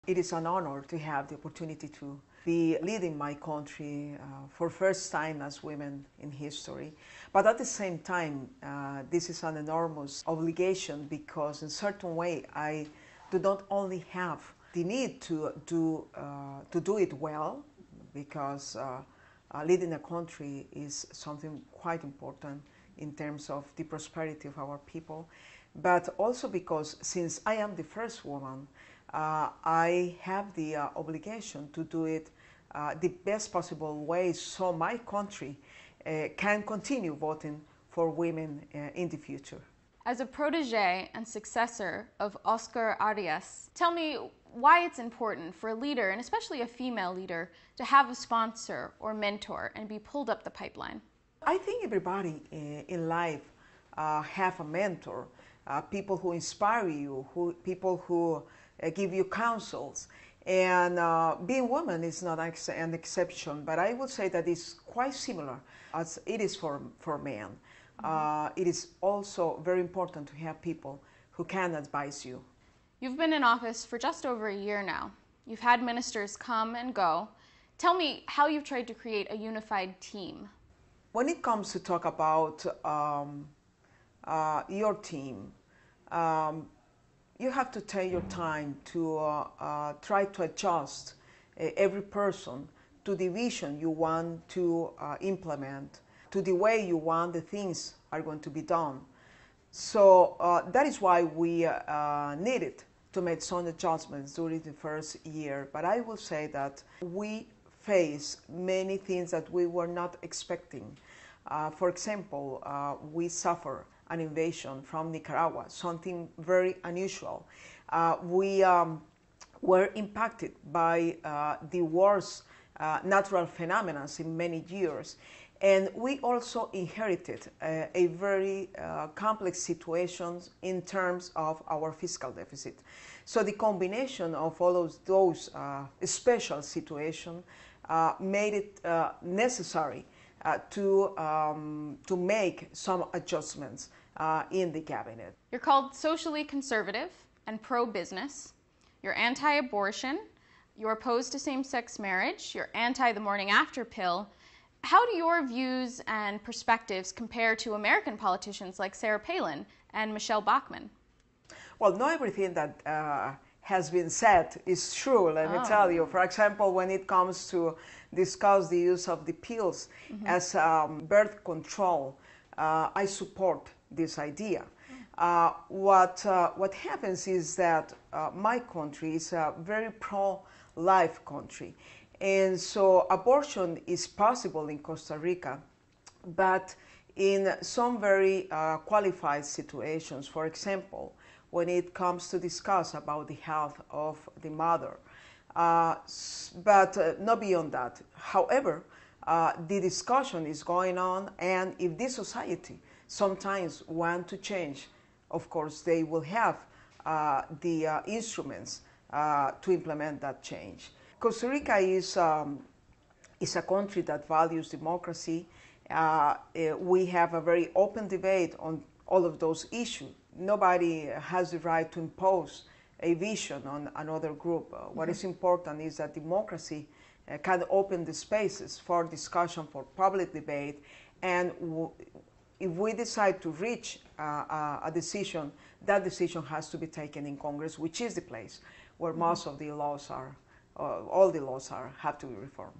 It is an honor to have the opportunity to be leading my country for first time as women in history. But at the same time, this is an enormous obligation because in certain way I do not only have the need to do it well, because leading a country is something quite important in terms of the prosperity of our people, but also because since I am the first woman, I have the obligation to do it the best possible way so my country can continue voting for women in the future. As a protege and successor of Oscar Arias, tell me why it's important for a leader, and especially a female leader, to have a sponsor or mentor and be pulled up the pipeline. I think everybody in life have a mentor, people who inspire you, people who give you counsels. And being woman is not an exception, but I would say that it's quite similar as it is for men. It is also very important to have people who can advise you. You've been in office for just over a year now. You've had ministers come and go. Tell me how you've tried to create a unified team. When it comes to talk about your team, you have to take your time to try to adjust every person to the vision you want to implement, to the way you want the things are going to be done. So that is why we needed to make some adjustments during the first year. But I will say that we face many things that we were not expecting. For example, we suffer an invasion from Nicaragua, something very unusual. We were impacted by the worst natural phenomena in many years. And we also inherited a very complex situation in terms of our fiscal deficit. So the combination of all of those special situations made it necessary to make some adjustments in the cabinet. You're called socially conservative and pro-business. You're anti-abortion. You're opposed to same-sex marriage. You're anti the morning after pill. How do your views and perspectives compare to American politicians like Sarah Palin and Michelle Bachmann? Well, not everything that has been said is true, let me tell you. For example, when it comes to discuss the use of the pills as birth control, I support this idea. What happens is that my country is a very pro-life country. And so abortion is possible in Costa Rica, but in some very qualified situations. For example, when it comes to discuss about the health of the mother, but not beyond that. However, the discussion is going on, and if this society sometimes want to change, of course, they will have the instruments to implement that change. Costa Rica is a country that values democracy. We have a very open debate on all of those issues. Nobody has the right to impose a vision on another group. What is important is that democracy can open the spaces for discussion, for public debate, and if we decide to reach a decision, that decision has to be taken in Congress, which is the place where most of the laws are, all the laws have to be reformed.